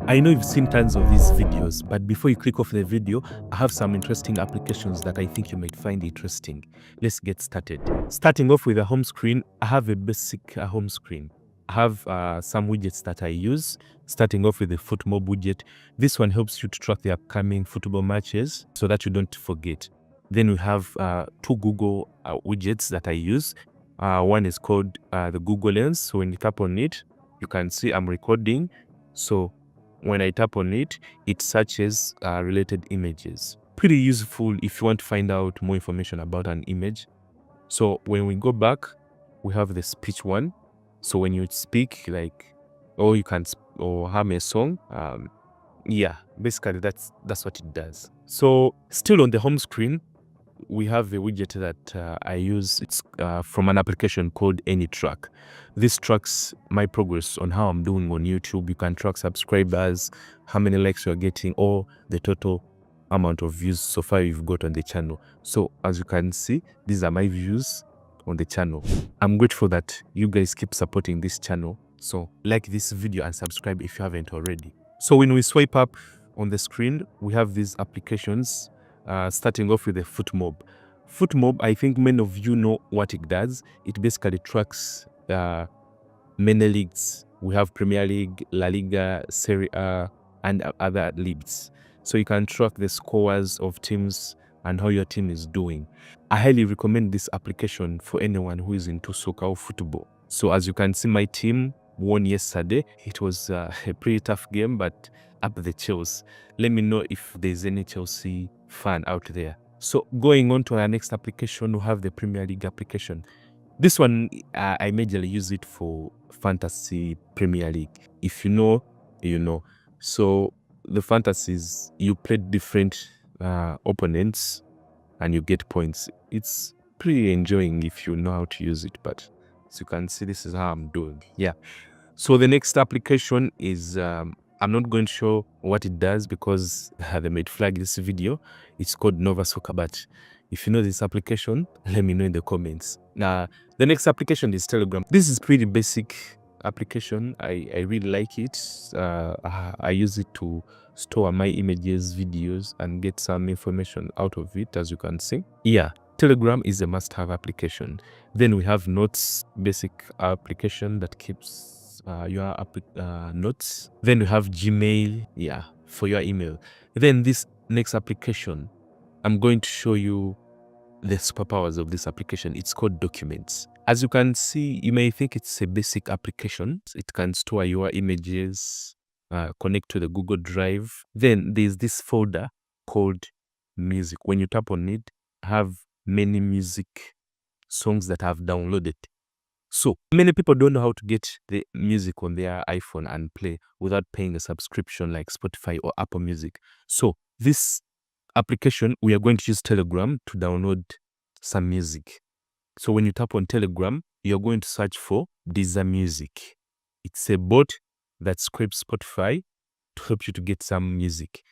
I know you've seen tons of these videos, but before you click off the video, I have some interesting applications that I think you might find interesting. Let's get started. Starting off with the home screen, I have a basic home screen. I have some widgets that I use, starting off with the football widget. This one helps you to track the upcoming football matches so that you don't forget. Then we have two Google widgets that I use. One is called the Google Lens. So when you tap on it, you can see I'm recording. So when I tap on it, it searches related images. Pretty useful if you want to find out more information about an image. So when we go back, we have the speech one. So when you speak, like, or you can or hum a song, yeah, basically that's what it does. So still on the home screen, we have a widget that I use. It's from an application called AnyTrack. This tracks my progress on how I'm doing on YouTube. You can track subscribers, how many likes you're getting, or the total amount of views so far you've got on the channel. So as you can see, these are my views on the channel. I'm grateful that you guys keep supporting this channel. So like this video and subscribe if you haven't already. So when we swipe up on the screen, we have these applications. Starting off with the FootMob. FootMob, I think many of you know what it does. It basically tracks many leagues. We have Premier League, La Liga, Serie A, and other leagues. So you can track the scores of teams and how your team is doing. I highly recommend this application for anyone who is into soccer or football. So as you can see, my team won yesterday. It was a pretty tough game, but up the Chelsea. Let me know if there's any Chelsea fan out there. So going on to our next application, we have the Premier League application. This one, I majorly use it for fantasy Premier League. If you know, you know. So the fantasies, you play different opponents and you get points. It's pretty enjoying if you know how to use it, but as you can see, this is how I'm doing. Yeah. So the next application is, I'm not going to show what it does because they might flag this video. It's called Nova Soccer, but if you know this application, let me know in the comments. Now, the next application is Telegram. This is pretty basic application. I really like it. I use it to store my images, videos, and get some information out of it, as you can see. Yeah. Telegram is a must-have application. Then we have Notes, basic application that keeps your notes. Then we have Gmail, yeah, for your email. Then this next application, I'm going to show you the superpowers of this application. It's called Documents. As you can see, you may think it's a basic application. It can store your images, connect to the Google Drive. Then there's this folder called Music. When you tap on it, have many music songs that I've downloaded. So many people don't know how to get the music on their iPhone and play without paying a subscription like Spotify or Apple Music. So this application, we are going to use Telegram to download some music. So when you tap on Telegram, you're going to search for Deezer Music. It's a bot that scrapes Spotify to help you to get some music.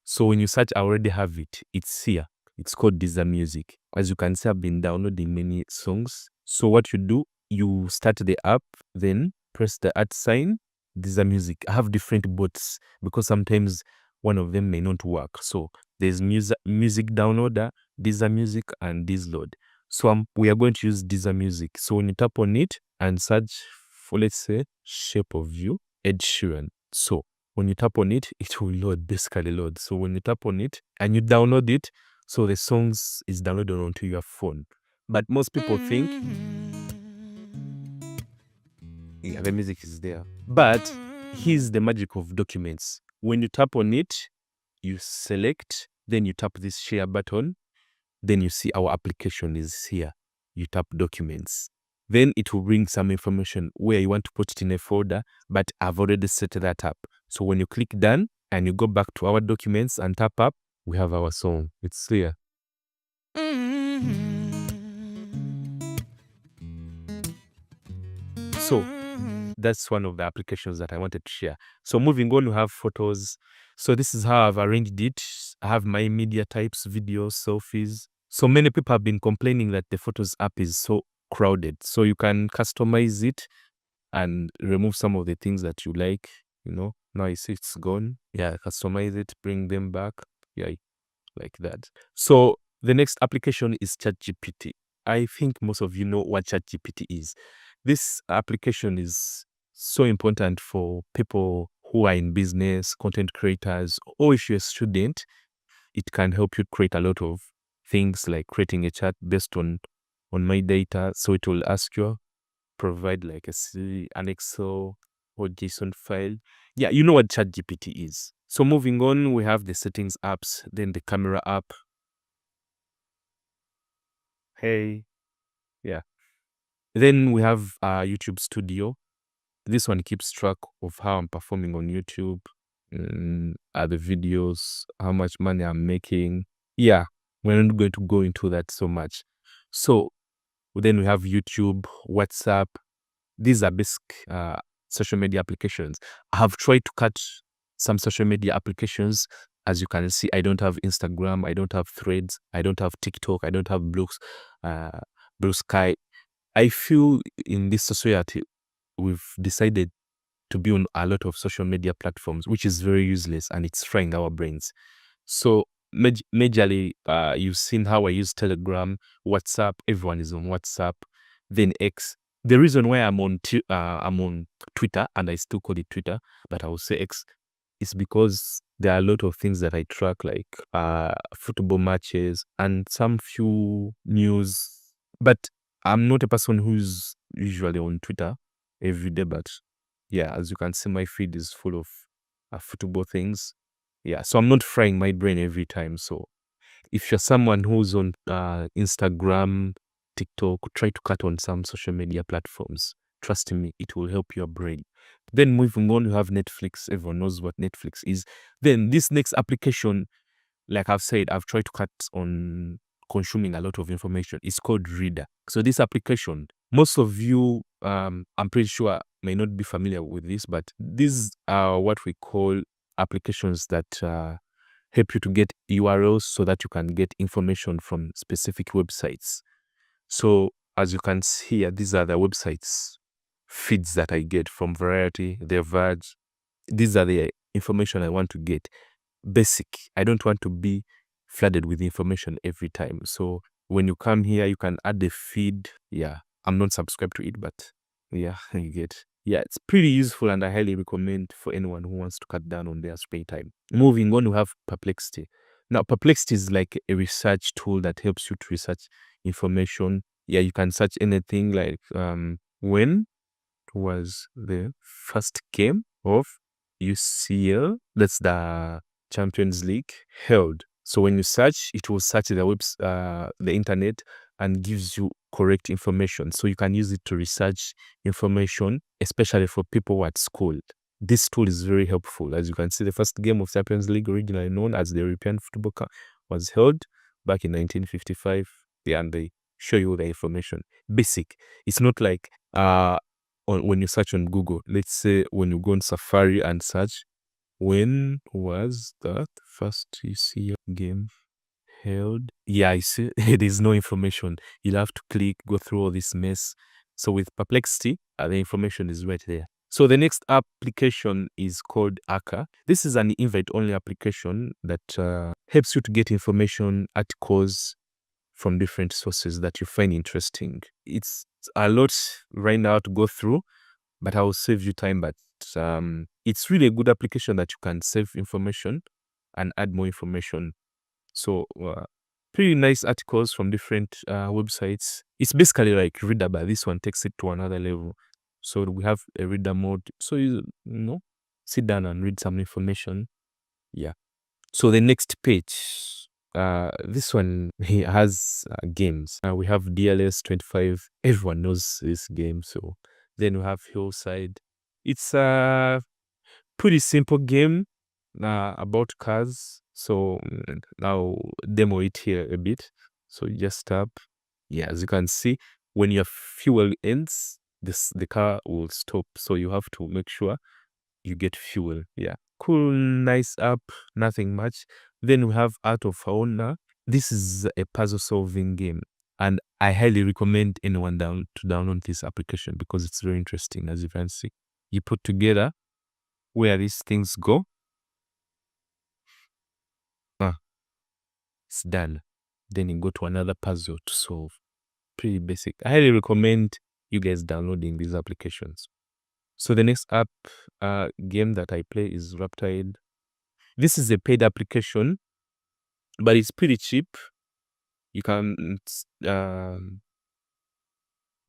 So when you search, I already have it. It's here. It's called Deezer Music. As you can see, I've been downloading many songs. So what you do, you start the app, then press the @ sign, Deezer Music. I have different bots because sometimes one of them may not work. So there's music downloader, Deezer Music, and Deezload. So we are going to use Deezer Music. So when you tap on it and search for, let's say, Shape of You, Ed Sheeran. So when you tap on it, it will load, basically load. So when you tap on it and you download it, so the songs is downloaded onto your phone. But most people think, yeah, the music is there. But here's the magic of Documents. When you tap on it, you select, then you tap this share button, then you see our application is here. You tap Documents. Then it will bring some information where you want to put it in a folder, but I've already set that up. So when you click done and you go back to our Documents and tap up, we have our song. It's here. So that's one of the applications that I wanted to share. So moving on, we have photos. So this is how I've arranged it. I have my media types, videos, selfies. So many people have been complaining that the Photos app is so crowded. So you can customize it and remove some of the things that you like, you know. Now you see it's gone. Yeah, customize it, bring them back. Yeah, like that. So the next application is ChatGPT. I think most of you know what ChatGPT is. This application is so important for people who are in business, content creators, or if you're a student, it can help you create a lot of things like creating a chat based on my data. So it will ask you, provide like an Excel or JSON file. Yeah, you know what ChatGPT is. So moving on, we have the settings apps, then the camera app. Hey, yeah. Then we have YouTube Studio. This one keeps track of how I'm performing on YouTube, the videos, how much money I'm making. Yeah, we're not going to go into that so much. So then we have YouTube, WhatsApp. These are basic social media applications. I have tried to cut some social media applications. As you can see, I don't have Instagram, I don't have Threads, I don't have TikTok, I don't have Blue Sky. I feel in this society, we've decided to be on a lot of social media platforms, which is very useless and it's frying our brains. So majorly, you've seen how I use Telegram, WhatsApp. Everyone is on WhatsApp. Then X. The reason why I'm on Twitter, and I still call it Twitter, but I will say X, is because there are a lot of things that I track, like football matches and some few news. But I'm not a person who's usually on Twitter every day. But yeah, as you can see, my feed is full of football things. Yeah, so I'm not frying my brain every time. So if you're someone who's on Instagram, TikTok, try to cut on some social media platforms. Trust me, it will help your brain. Then moving on, you have Netflix. Everyone knows what Netflix is. Then this next application, like I've said, I've tried to cut on consuming a lot of information. It's called Reader. So this application, most of you, I'm pretty sure, may not be familiar with this, but these are what we call applications that help you to get URLs so that you can get information from specific websites. So as you can see here, these are the websites feeds that I get from Variety, The Verge. These are the information I want to get. Basic. I don't want to be flooded with information every time. So when you come here, you can add the feed. Yeah, I'm not subscribed to it, but yeah, you get. Yeah, it's pretty useful and I highly recommend for anyone who wants to cut down on their screen time. Moving on, we have Perplexity. Now, Perplexity is like a research tool that helps you to research information. Yeah, you can search anything like when was the first game of UCL, that's the Champions League, held. So when you search, it will search the internet and gives you correct information. So you can use it to research information, especially for people at school. This tool is very helpful. As you can see, the first game of Champions League, originally known as the European Football Cup, was held back in 1955. Yeah, and they show you the information. Basic. It's not like when you search on Google. Let's say when you go on Safari and search, when was that first UCL game held? Yeah, I see. There's no information. You'll have to click, go through all this mess. So with Perplexity, the information is right there. So the next application is called Aka. This is an invite-only application that helps you to get information, articles from different sources that you find interesting. It's a lot right now to go through, but I will save you time. But it's really a good application that you can save information and add more information. So pretty nice articles from different websites. It's basically like Reader, but this one takes it to another level. So we have a Reader mode. So you know, sit down and read some information. Yeah. So the next page, this one has games. We have DLS 25. Everyone knows this game. So then we have Hillside. It's a pretty simple game about cars. So now demo it here a bit. So you just tap. Yeah, as you can see, when your fuel ends, the car will stop. So you have to make sure you get fuel. Yeah, cool, nice app, nothing much. Then we have Art of Fauna. This is a puzzle solving game, and I highly recommend anyone to download this application because it's very interesting. As you can see, you put together where these things go. It's done. Then you go to another puzzle to solve. Pretty basic. I highly recommend you guys downloading these applications. So the next app game that I play is Raptide. This is a paid application, but it's pretty cheap. You can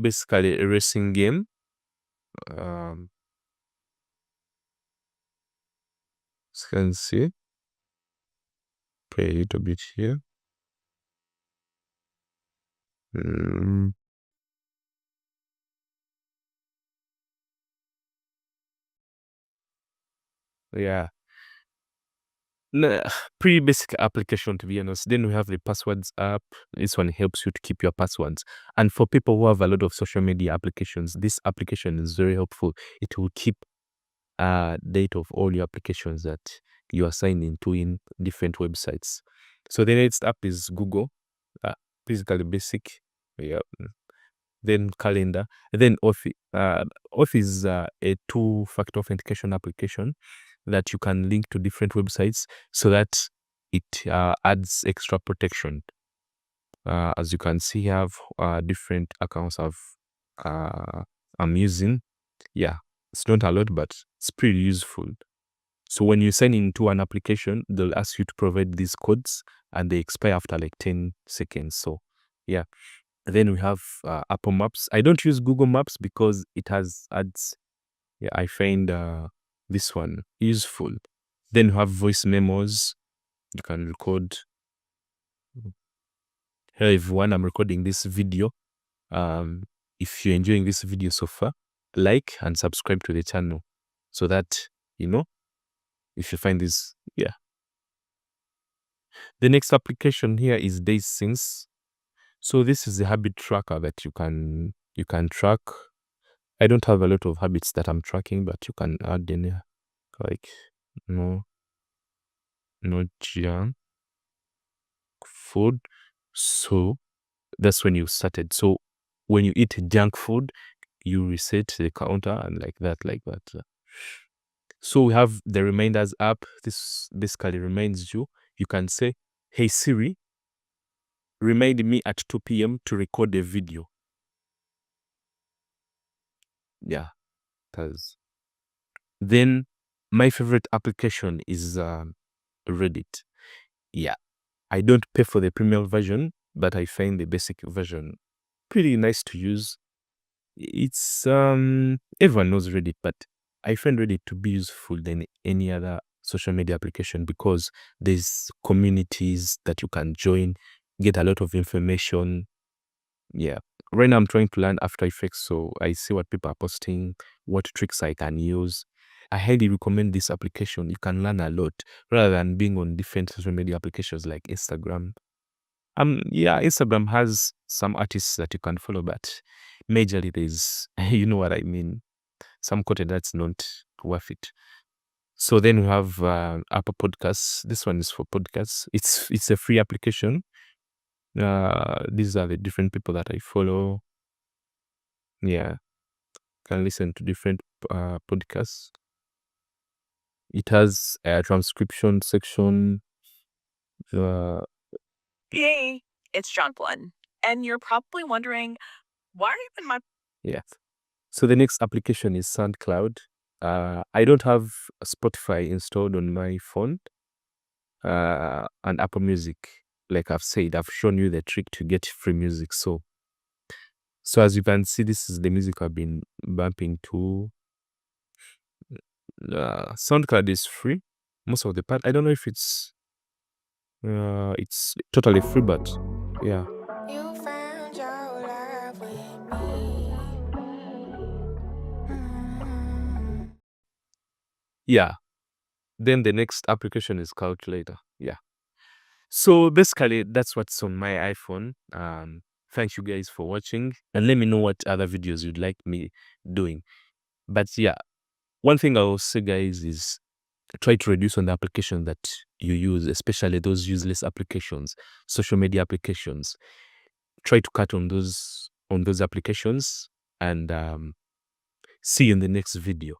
basically a racing game. As you can see, play a little bit here. Yeah. No, pretty basic application, to be honest. Then we have the passwords app. This one helps you to keep your passwords. And for people who have a lot of social media applications, this application is very helpful. It will keep date of all your applications that you are signed into in different websites. So the next app is Google. Basically basic. Yeah. Then calendar. Then Auth. Auth is a two-factor authentication application that you can link to different websites so that it adds extra protection. As you can see, I have different accounts I'm using. Yeah, it's not a lot, but it's pretty useful. So when you sign into an application, they'll ask you to provide these codes and they expire after like 10 seconds. So yeah. Then we have Apple Maps. I don't use Google Maps because it has ads. Yeah, I find this one useful. Then you have voice memos. You can record. Hey everyone, I'm recording this video. If you're enjoying this video so far, like and subscribe to the channel so that, if you find this, yeah. The next application here is Days Since. So this is a habit tracker that you can track. I don't have a lot of habits that I'm tracking, but you can add in here, like no junk food. So that's when you started. So when you eat junk food, you reset the counter and like that. So we have the reminders app. This basically reminds you. You can say, "Hey Siri, remind me at 2 p.m. to record a video." Yeah, because then my favorite application is Reddit. Yeah, I don't pay for the premium version, but I find the basic version pretty nice to use. It's everyone knows Reddit, but I find Reddit to be useful than any other social media application because there's communities that you can join, get a lot of information. Yeah. Right now I'm trying to learn After Effects, so I see what people are posting, what tricks I can use. I highly recommend this application. You can learn a lot rather than being on different social media applications like Instagram. Yeah, Instagram has some artists that you can follow, but majorly there's, you know what I mean, some content that's not worth it. So then we have Apple Podcasts. This one is for podcasts. It's a free application. These are the different people that I follow. Yeah, can listen to different podcasts. It has a transcription section. Hey, it's Jonquilyn, and you're probably wondering, why are you in my... Yeah. So the next application is SoundCloud. I don't have Spotify installed on my phone and Apple Music. Like I've said, I've shown you the trick to get free music. So as you can see, this is the music I've been bumping to. SoundCloud is free most of the part. I don't know if it's totally free, but yeah. You found your love with me. Yeah. Then the next application is Calculator. Yeah. So basically, that's what's on my iPhone. Thank you guys for watching, and let me know what other videos you'd like me doing. But yeah, one thing I will say, guys, is try to reduce on the application that you use, especially those useless applications, social media applications. Try to cut on those applications, and see you in the next video.